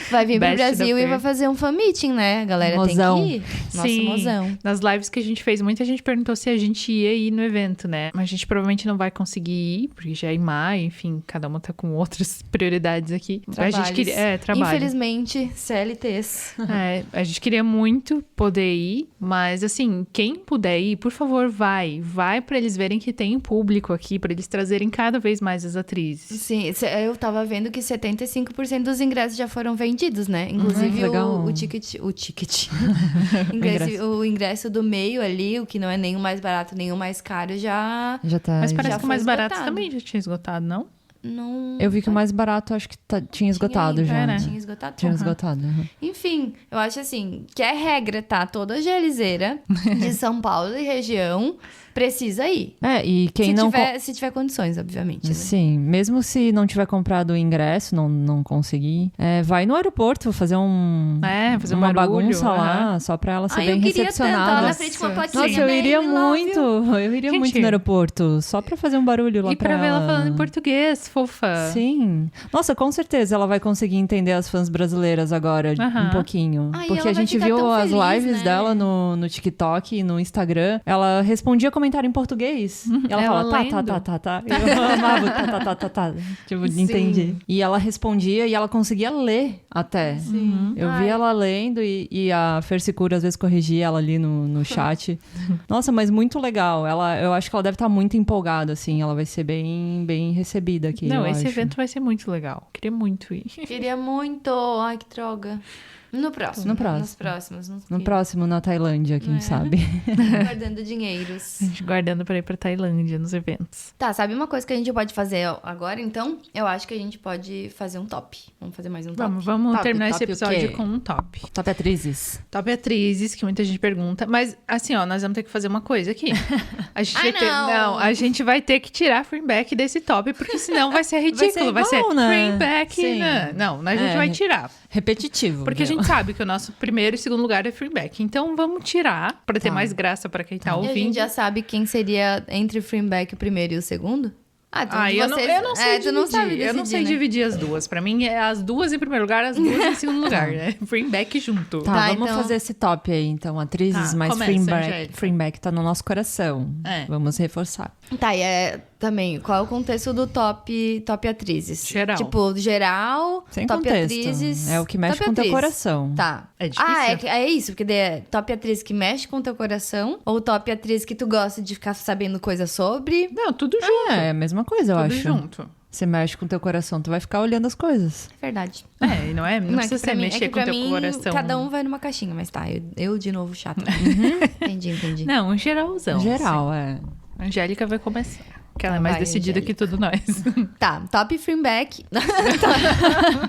vai vir pro Best da Brasil e Fer. vai fazer um fan meeting, né? A galera Mozão. tem que ir. Nosso Sim, mozão. nas lives que a gente fez, muita gente perguntou se a gente ia ir no evento, né? Mas a gente provavelmente não vai conseguir ir, porque já é em maio, enfim, cada uma tá com outros prioridades aqui. Trabalhos. A gente queria... trabalho. Infelizmente, CLTs. A gente queria muito poder ir, mas assim, quem puder ir, por favor, vai. Vai pra eles verem que tem público aqui, pra eles trazerem cada vez mais as atrizes. Sim, eu tava vendo que 75% dos ingressos já foram vendidos, né? Inclusive o ticket. O ingresso do meio ali, o que não é nem o mais barato, nem o mais caro, já tá. Mas parece já que o mais foi barato esgotado. também já tinha esgotado, não? não... Eu vi que o mais barato acho que tinha esgotado já. né? Tinha esgotado. Tinha esgotado. Enfim, eu acho assim, que é regra, tá? Toda gelizeira de São Paulo e região precisa ir. E quem Se tiver condições, obviamente. Né? Sim, mesmo se não tiver comprado o ingresso, não conseguir, vai no aeroporto fazer fazer uma barulho, bagunça lá, só pra ela ser bem eu queria recepcionada. tanto, lá na frente com uma plaquinha. Nossa, eu iria muito. Eu iria Gente, muito no aeroporto, só pra fazer um barulho lá E pra ver ela falando em português, fofa. Sim. Nossa, com certeza ela vai conseguir entender as fãs brasileiras agora um pouquinho. Porque a gente viu as lives dela no TikTok e no Instagram. Ela respondia comentário em português. E ela fala, tá. Eu amava, tá. Tipo, entendi. E ela respondia e ela conseguia ler até. Sim. Eu vi ela lendo e a Fersicura às vezes corrigia ela ali no chat. Nossa, mas muito legal. Eu acho que ela deve estar muito empolgada, assim. Ela vai ser bem, bem recebida aqui. Não, esse evento vai ser muito legal. Queria muito ir. Queria muito. Ai, que droga. No próximo. Nos próximos. No próximo, na Tailândia, quem sabe. Guardando dinheiros. A gente guardando pra ir pra Tailândia nos eventos. Tá, sabe uma coisa que a gente pode fazer agora, então? Eu acho que a gente pode fazer um top. Vamos fazer mais um top? Vamos Top, terminar top esse o quê? episódio com um top. Top atrizes. Top atrizes, que muita gente pergunta. Mas, assim, nós vamos ter que fazer uma coisa aqui. A gente vai ter... não! A gente vai ter que tirar Freeback desse top, porque senão vai ser ridículo. Vai ser igual, né? Freeback. Sim. Não, a gente vai tirar. Repetitivo. Porque a gente sabe que o nosso primeiro e segundo lugar é Freeback. Então, vamos tirar, pra ter mais graça pra quem tá E ouvindo. a gente já sabe quem seria entre o Freeback o primeiro e o segundo? Eu não sei dividir. tu não sabe decidir, eu não sei né? dividir as duas. Pra mim, é as duas em primeiro lugar, as duas em segundo lugar, né? Freeback junto. Tá, Tá, vamos então- fazer esse top aí, então. Atrizes, Tá, mas começa, Angélica. Freeback tá no nosso coração. Vamos reforçar. Tá, e também, qual é o contexto do top atrizes? Geral. Tipo, geral, Sem top contexto. atrizes... É o que mexe top com o teu atriz. coração. Tá. É difícil. É isso, porque é top atriz que mexe com o teu coração, ou top atriz que tu gosta de ficar sabendo coisa sobre. Não, tudo junto. É a mesma coisa, eu tudo acho. junto. Você mexe com o teu coração, tu vai ficar olhando as coisas. Verdade. E não é? Não precisa ser mexer com o teu coração. Cada um vai numa caixinha, mas tá, eu de novo chata. Entendi. Não, um geralzão. Geral, A Angélica vai começar. Porque ela é Tá, mais vai, decidida Angélica. que tudo nós. Tá, top Freeback.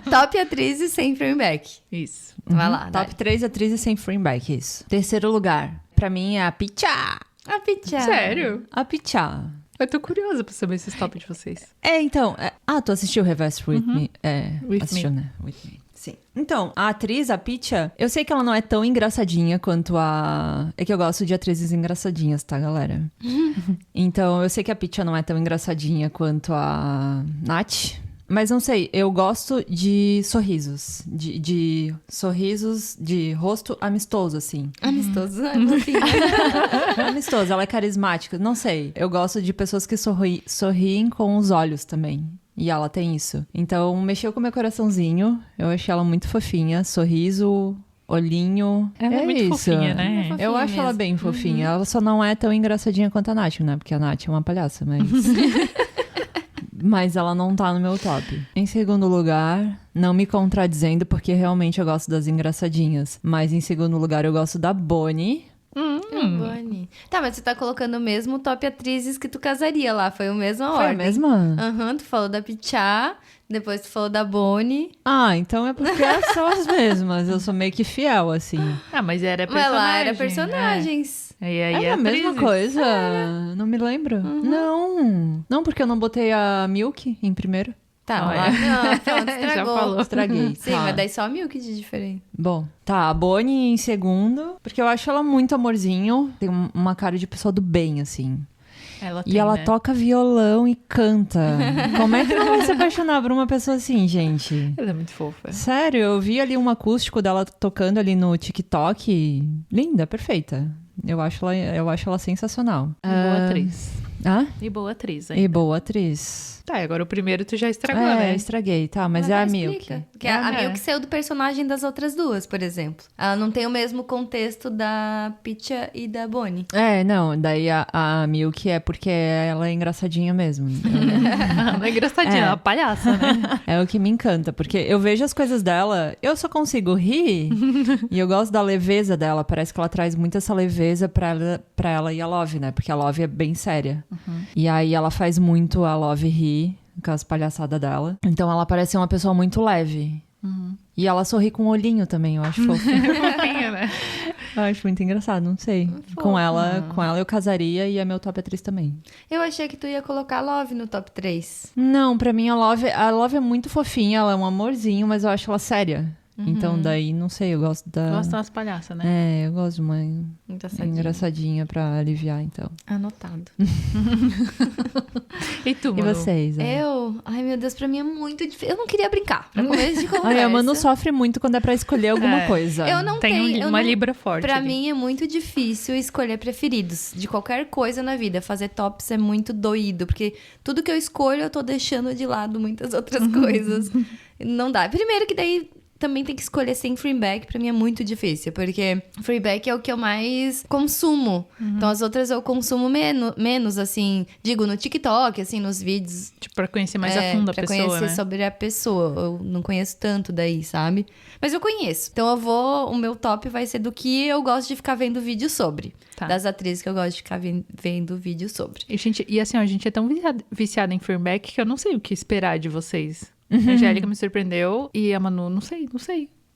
Top atrizes sem Freeback. Isso. Vai lá, Top 3 atrizes sem Freeback, isso. Terceiro lugar, pra mim é a Picha. A Picha. Sério? A Picha. Eu tô curiosa pra saber esses top de vocês. Então... tu assistiu Reverse With Me? With assistiu, Me. né? With Me. Sim. Então, a atriz, a Picha, eu sei que ela não é tão engraçadinha quanto a... É que eu gosto de atrizes engraçadinhas, tá, galera? Então, eu sei que a Picha não é tão engraçadinha quanto a Nath. Mas não sei, eu gosto de sorrisos. De sorrisos de rosto amistoso, assim. Amistoso. Amistoso, ela é carismática. Não sei, eu gosto de pessoas que sorriem com os olhos também. E ela tem isso. Então, mexeu com meu coraçãozinho. Eu achei ela muito fofinha. Sorriso, olhinho. Ela é muito isso. fofinha, né? Fofinha Eu acho ela mesmo. bem fofinha. Ela só não é tão engraçadinha quanto a Nath, né? Porque a Nath é uma palhaça, mas... Mas ela não tá no meu top. Em segundo lugar, não me contradizendo, porque realmente eu gosto das engraçadinhas. Mas em segundo lugar, eu gosto da Bonnie. Bonnie. Tá, mas você tá colocando o mesmo top atrizes que tu casaria lá. Foi a mesma Foi ordem. a mesma? Aham, tu falou da Picha, depois tu falou da Bonnie. Então é porque são as mesmas. Eu sou meio que fiel, assim. Mas era Mas personagem. lá era personagens. E aí É a mesma atrizes. coisa? Não me lembro. Não, porque eu não botei a Milk em primeiro. Tá, Olha. não, pronto, Já estragou. falou. Estraguei. Sim, Tá. mas daí só a Milk de diferente. Bom, tá, a Bonnie em segundo, porque eu acho ela muito amorzinho. Tem uma cara de pessoa do bem, assim. Tem, E ela né? toca violão e canta. Como é que não vai se apaixonar por uma pessoa assim, gente? Ela é muito fofa. Sério, eu vi ali um acústico dela tocando ali no TikTok. Linda, perfeita. Eu acho ela sensacional. Boa atriz. Ah? E boa atriz ainda. E boa atriz. Tá, agora o primeiro tu já estragou, né? Estraguei, tá. Mas é a Milk. Que a Milk saiu do personagem das outras duas, por exemplo. Ela não tem o mesmo contexto da Picha e da Bonnie. Não, daí a Milk é porque ela é engraçadinha mesmo. Não é engraçadinha, é uma palhaça, né? É o que me encanta, porque eu vejo as coisas dela, eu só consigo rir, e eu gosto da leveza dela, parece que ela traz muito essa leveza pra ela e a Love, né? Porque a Love é bem séria. E aí ela faz muito a Love rir com as palhaçadas dela. Então ela parece uma pessoa muito leve. E ela sorri com o olhinho também, eu acho fofo. Fofinha, né? Eu acho muito engraçado, não sei. Com ela eu casaria e é meu top atriz também. Eu achei que tu ia colocar a Love no top 3. Não, pra mim a Love é muito fofinha, ela é um amorzinho, mas eu acho ela séria. Então daí, não sei, eu gosto da... Gosto das palhaças, né? Eu gosto de uma engraçadinha pra aliviar, então. Anotado. E tu, E Manu? vocês? Ai meu Deus, pra mim é muito difícil. Eu não queria brincar, pra começo de conversa. Ai, a Manu sofre muito quando é pra escolher alguma coisa. Eu não Tem tenho... uma libra forte. Pra ali. mim é muito difícil escolher preferidos de qualquer coisa na vida. Fazer tops é muito doído, porque tudo que eu escolho eu tô deixando de lado muitas outras coisas. Não dá. Primeiro que daí também tem que escolher sem Fleabag, pra mim é muito difícil, porque Fleabag é o que eu mais consumo. Então as outras eu consumo menos, assim, digo, no TikTok, assim, nos vídeos. Tipo, pra conhecer mais a fundo a pra pessoa, conhecer né? sobre a pessoa. Eu não conheço tanto daí, sabe? Mas eu conheço. Então o meu top vai ser do que eu gosto de ficar vendo vídeo sobre. Tá. Das atrizes que eu gosto de ficar vendo vídeo sobre. E assim, ó, a gente é tão viciada em Fleabag que eu não sei o que esperar de vocês. A Angélica me surpreendeu e a Manu, não sei.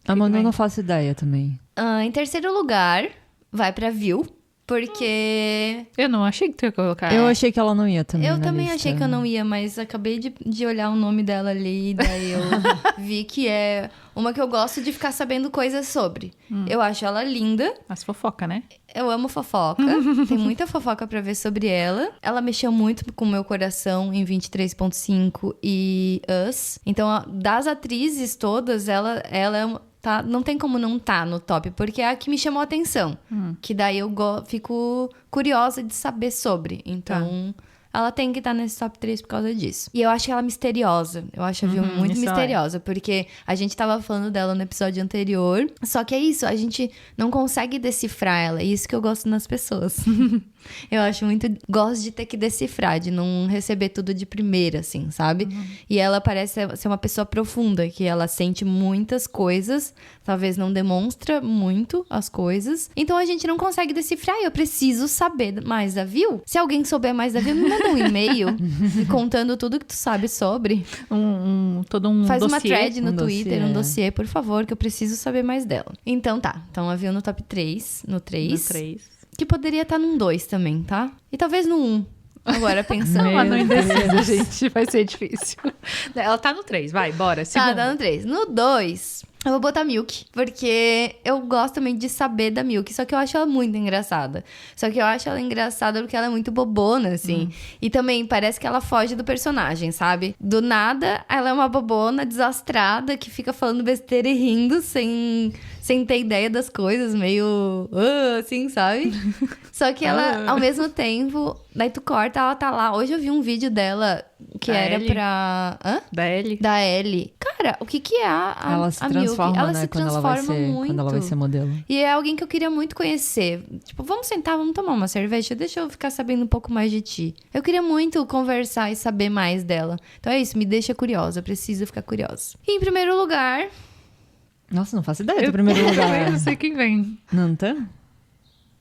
A Manu não faço ideia também. Em terceiro lugar, vai pra Viu. Porque... Eu não achei que tu ia colocar. Eu achei que ela não ia também. Eu na também lista. achei que eu não ia, mas acabei de olhar o nome dela ali, daí eu vi que é uma que eu gosto de ficar sabendo coisas sobre. Eu acho ela linda. As fofoca, né? Eu amo fofoca. Tem muita fofoca pra ver sobre ela. Ela mexeu muito com o meu coração em 23.5 e Us. Então, das atrizes todas, ela é... Não tem como não tá no top, porque é a que me chamou a atenção. Que daí eu fico curiosa de saber sobre. Então, ela tem que estar nesse top 3 por causa disso. E eu acho ela misteriosa. Eu acho a Viu muito misteriosa, porque a gente tava falando dela no episódio anterior. Só que é isso, a gente não consegue decifrar ela. E isso que eu gosto nas pessoas. Eu acho muito... Gosto de ter que decifrar, de não receber tudo de primeira, assim, sabe? E ela parece ser uma pessoa profunda, que ela sente muitas coisas, talvez não demonstra muito as coisas. Então a gente não consegue decifrar. Eu preciso saber mais da Viu. Se alguém souber mais da Viu, me manda um e-mail me contando tudo que tu sabe sobre. Todo um Faz dossiê. uma thread no Twitter, dossiê. um dossiê, por favor, que eu preciso saber mais dela. Então tá. Então a Viu no top 3, no 3. No 3. Que poderia estar num 2 também, tá? E talvez no 1. Agora pensando. Não, mas não indecisa, gente. Vai ser difícil. Ela tá no 3, vai, bora. Segundo. Tá no 3. No 2, eu vou botar Milk. Porque eu gosto também de saber da Milk. Só que eu acho ela muito engraçada. Só que eu acho ela engraçada porque ela é muito bobona, assim. E também parece que ela foge do personagem, sabe? Do nada, ela é uma bobona desastrada que fica falando besteira e rindo sem ter ideia das coisas, meio... assim, sabe? Só que ela, ao mesmo tempo... Daí tu corta, ela tá lá. Hoje eu vi um vídeo dela que Da era Ellie? pra... Hã? Da Ellie. Da Ellie. Cara, o que é Ela se a Milk? transforma, Ela né? se Quando transforma muito. Quando ela vai ser modelo. E é alguém que eu queria muito conhecer. Tipo, vamos sentar, vamos tomar uma cerveja? Deixa eu ficar sabendo um pouco mais de ti. Eu queria muito conversar e saber mais dela. Então é isso, me deixa curiosa. Eu preciso ficar curiosa. E em primeiro lugar... Nossa, não faço ideia do primeiro lugar. Eu não sei quem vem. Não tá?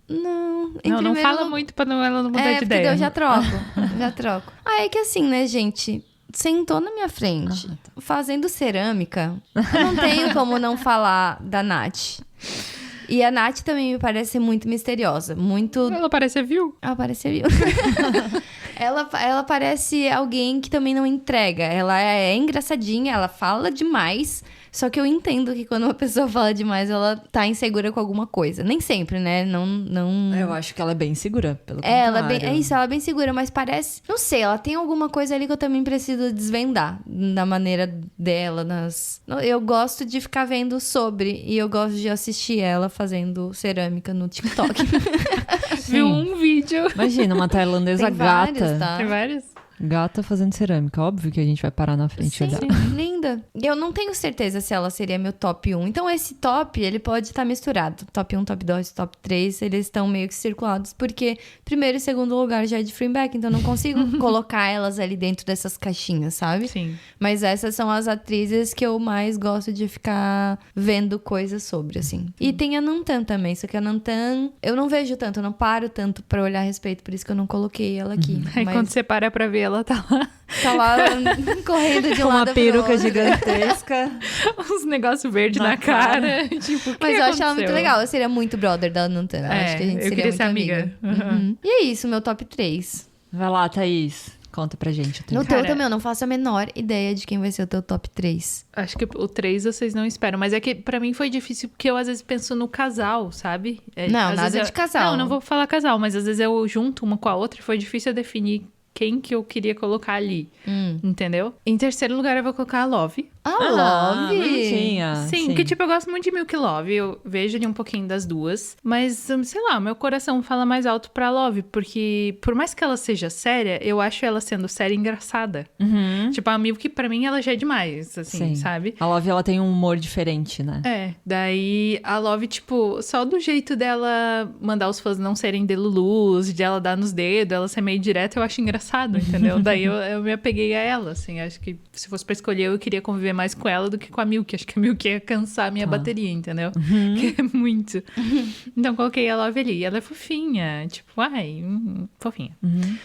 Não, Não fala muito pra ela não mudar de porque ideia. daí eu já troco. Já troco. É que assim, né, gente... Sentou na minha frente, fazendo cerâmica. Eu não tenho como não falar da Nath. E a Nath também me parece muito misteriosa. Muito... Ela parece a Viu. Ela parece Viu. Ela parece alguém que também não entrega. Ela é engraçadinha, ela fala demais. Só que eu entendo que quando uma pessoa fala demais, ela tá insegura com alguma coisa. Nem sempre, né? Não... Eu acho que ela é bem segura, pelo Ela contrário. é isso, ela é bem segura, mas parece... Não sei, ela tem alguma coisa ali que eu também preciso desvendar. Da maneira dela, Eu gosto de ficar vendo sobre. E eu gosto de assistir ela fazendo cerâmica no TikTok. Viu um vídeo vídeo. Imagina, uma tailandesa Tem vários, gata. tá? Tem vários? Gata fazendo cerâmica. Óbvio que a gente vai parar na frente e Sim, olhar. linda. E eu não tenho certeza se ela seria meu top 1. Então, esse top, ele pode estar misturado. Top 1, top 2, top 3, eles estão meio que circulados. Porque primeiro e segundo lugar já é de Fleabag. Então, eu não consigo colocar elas ali dentro dessas caixinhas, sabe? Sim. Mas essas são as atrizes que eu mais gosto de ficar vendo coisas sobre, assim. E tem a Nantan também. Só que a Nantan, eu não vejo tanto, eu não paro tanto pra olhar a respeito. Por isso que eu não coloquei ela aqui. Aí Mas quando você para pra ver, ela tá lá. tá lá correndo de um Com lado uma pro peruca outro. gigantesca. Uns negócios verdes na cara. Tipo, o que Mas eu acho ela muito aconteceu? legal. Eu seria muito brother da Nantan. Eu acho que a gente eu seria queria muito ser amiga. Uhum. E é isso, meu top 3. Vai lá, Thaís. Conta pra gente. o teu. No Cara, teu também, eu não faço a menor ideia de quem vai ser o teu top 3. Acho que o 3 vocês não esperam. Mas é que pra mim foi difícil porque eu às vezes penso no casal, sabe? Não, às nada vezes de casal. Não vou falar casal, mas às vezes eu junto uma com a outra e foi difícil eu definir quem que eu queria colocar ali. Entendeu? Em terceiro lugar eu vou colocar a Love. Love! bonitinha. Sim, que tipo, eu gosto muito de Milk Love, eu vejo ali um pouquinho das duas, mas, sei lá, meu coração fala mais alto pra Love, porque por mais que ela seja séria, eu acho ela sendo séria engraçada. Uhum. Tipo, a Milk pra mim, ela já é demais, assim, Sim. sabe? A Love, ela tem um humor diferente, né? É, daí a Love, tipo, só do jeito dela mandar os fãs não serem delulus, de ela dar nos dedos, ela ser meio direta, eu acho engraçado, entendeu? Daí eu me apeguei a ela, assim, acho que se fosse pra escolher, eu queria conviver mais com ela do que com a Milk. Acho que a Milk ia cansar a minha bateria, entendeu? Que é muito. Então, coloquei a Love ali. Ela é fofinha. Tipo, fofinha.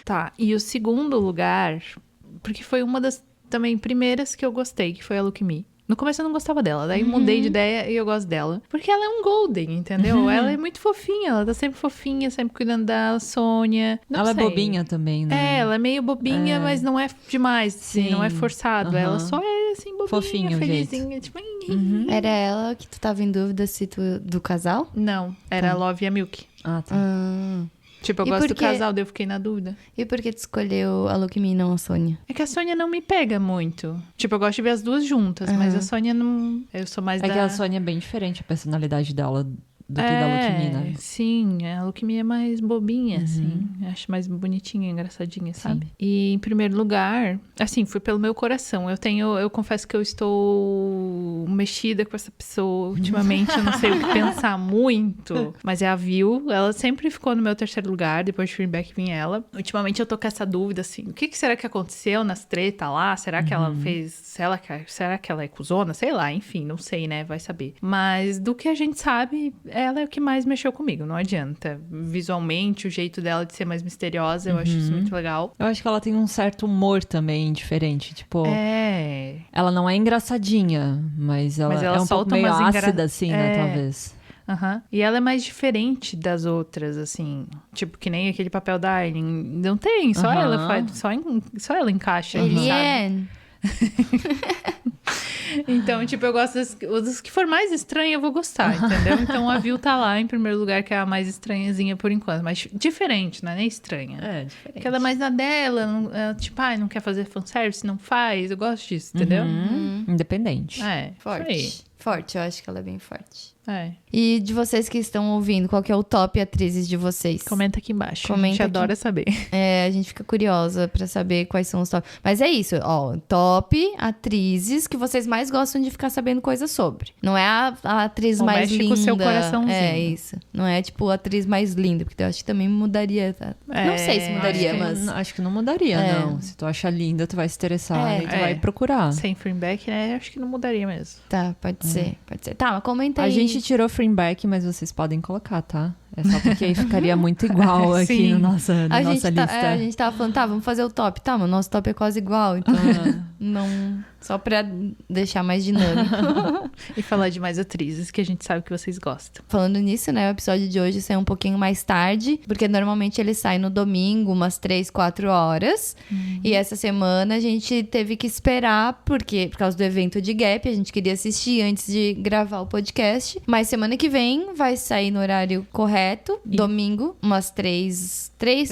Tá, e o segundo lugar, porque foi uma das também primeiras que eu gostei, que foi a Look Me. No começo eu não gostava dela, daí mudei de ideia e eu gosto dela. Porque ela é um golden, entendeu? Ela é muito fofinha, ela tá sempre fofinha, sempre cuidando da Sônia. Não ela sei. é bobinha também, né? É, ela é meio bobinha, mas não é demais, assim, Sim. não é forçado. Ela só é, assim, bobinha, Fofinho o felizinha, tipo... Era ela que tu tava em dúvida se tu do casal? Não, era a Love e a Milk. Ah, tá. Tipo, eu E gosto por do quê? casal, daí eu fiquei na dúvida. E por que tu escolheu a Look Me e não a Sônia? É que a Sônia não me pega muito. Tipo, eu gosto de ver as duas juntas, mas a Sônia não... Eu sou mais É da... que a Sônia é bem diferente, a personalidade dela do que da Look Me, né? Sim, a Look Me é mais bobinha, assim. Acho mais bonitinha, engraçadinha, sabe? E em primeiro lugar, assim, foi pelo meu coração. Eu confesso que eu estou mexida com essa pessoa ultimamente. Eu não sei o que pensar muito. Mas é a Vil. Ela sempre ficou no meu terceiro lugar. Depois de Feedback vinha ela. Ultimamente eu tô com essa dúvida, assim. O que será que aconteceu nas tretas lá? Será que ela fez... Será que ela é cuzona? Sei lá, enfim, não sei, né? Vai saber. Mas do que a gente sabe... Ela é o que mais mexeu comigo, não adianta. Visualmente, o jeito dela de ser mais misteriosa, eu acho isso muito legal. Eu acho que ela tem um certo humor também diferente, tipo... É... Ela não é engraçadinha, mas ela é um pouco solta meio umas ácida, assim, né, talvez. Aham. E ela é mais diferente das outras, assim. Tipo, que nem aquele papel da Aileen. Não tem, só ela faz... Só ela encaixa, sabe? Eliane! Então, tipo, eu gosto dos que for mais estranha, eu vou gostar, entendeu? Então a Vil tá lá em primeiro lugar, que é a mais estranhazinha por enquanto. Mas diferente, não é nem estranha. É, diferente. Porque ela é mais na dela, ela, tipo, não quer fazer fanservice, não faz. Eu gosto disso, entendeu? Independente. É, Forte. isso Forte, eu acho que ela é bem forte. aí. É. E de vocês que estão ouvindo, qual que é o top atrizes de vocês? Comenta aqui embaixo. Comenta a gente aqui. adora saber. É, a gente fica curiosa pra saber quais são os top. Mas é isso, ó, top atrizes que vocês mais gostam de ficar sabendo coisas sobre. Não é a atriz Ou mais mexe linda. com o seu coraçãozinho. É isso. Não é tipo a atriz mais linda, porque eu acho que também mudaria. Tá? Não sei se mudaria, mas Acho que não mudaria, não. Se tu acha linda, tu vai se interessar e tu vai procurar. Sem Freeback, né? Acho que não mudaria mesmo. tá, pode ser, pode ser. Tá, mas comenta aí. A gente tirou Freeback, mas vocês podem colocar, tá? É só porque aí ficaria muito igual aqui Sim. na nossa lista. A gente tava falando, tá, vamos fazer o top. Tá, mas o nosso top é quase igual, então não... Só pra deixar mais dinâmico. E falar de mais atrizes que a gente sabe que vocês gostam. Falando nisso, né, o episódio de hoje saiu um pouquinho mais tarde, porque normalmente ele sai no domingo, umas 3, 4 horas. E essa semana a gente teve que esperar, por causa do evento de Gap, a gente queria assistir antes de gravar o podcast. Mas semana que vem vai sair no horário correto, domingo, umas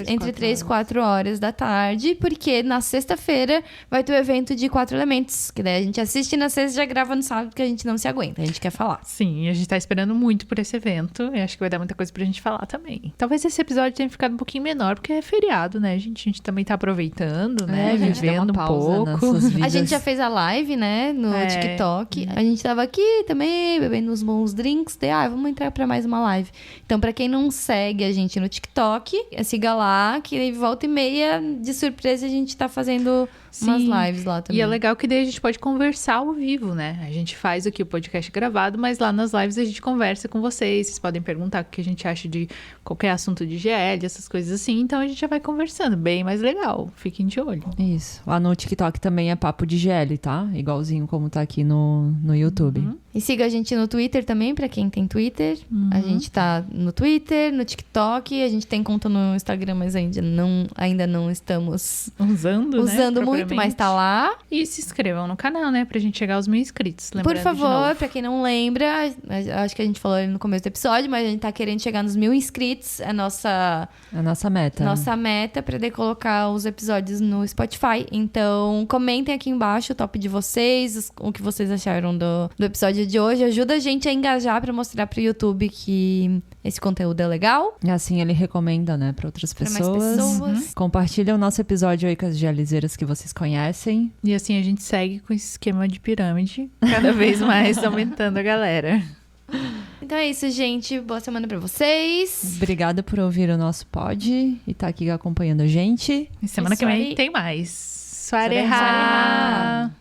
entre 3 e 4 horas da tarde, porque na sexta-feira vai ter o evento de 4 Elementos. Que daí a gente assiste na sexta e já grava no sábado, que a gente não se aguenta. A gente quer falar. Sim, a gente tá esperando muito por esse evento. E acho que vai dar muita coisa pra gente falar também. Talvez esse episódio tenha ficado um pouquinho menor, porque é feriado, né, gente? A gente também tá aproveitando, né? A gente deu uma Vivendo um pausa pouco. nessas vidas. A gente já fez a live, né, no TikTok. A gente tava aqui também, bebendo uns bons drinks. Vamos entrar pra mais uma live. Então, pra quem não segue a gente no TikTok, siga lá, que volta e meia, de surpresa, a gente tá fazendo umas lives lá também. E é legal que daí a gente pode conversar ao vivo, né? A gente faz aqui o podcast gravado, mas lá nas lives a gente conversa com vocês. Vocês podem perguntar o que a gente acha de qualquer assunto de GL, essas coisas assim. Então a gente já vai conversando. Bem mais legal. Fiquem de olho. Isso. Lá no TikTok também é papo de GL, tá? Igualzinho como tá aqui no YouTube. E siga a gente no Twitter também, pra quem tem Twitter. A gente tá no Twitter, no TikTok. A gente tem conta no Instagram, mas ainda não estamos Usando muito, mas tá lá. E se inscrevam no canal, né? Pra gente chegar aos 1000 inscritos. Por favor, pra quem não lembra, acho que a gente falou ali no começo do episódio, mas a gente tá querendo chegar nos 1000 inscritos. É a nossa meta. Nossa meta pra poder colocar os episódios no Spotify. Então, comentem aqui embaixo o top de vocês, o que vocês acharam do episódio de hoje. Ajuda a gente a engajar pra mostrar pro YouTube que esse conteúdo é legal. E assim ele recomenda, né, pra outras Pra pessoas. mais pessoas. Compartilha o nosso episódio aí com as dializeiras que vocês conhecem. E assim a gente segue com esse esquema de pirâmide, cada vez mais aumentando a galera. Então é isso, gente. Boa semana pra vocês. Obrigada por ouvir o nosso pod e tá aqui acompanhando a gente. E semana que Isso vem aí. tem mais. Suareha! Suareha!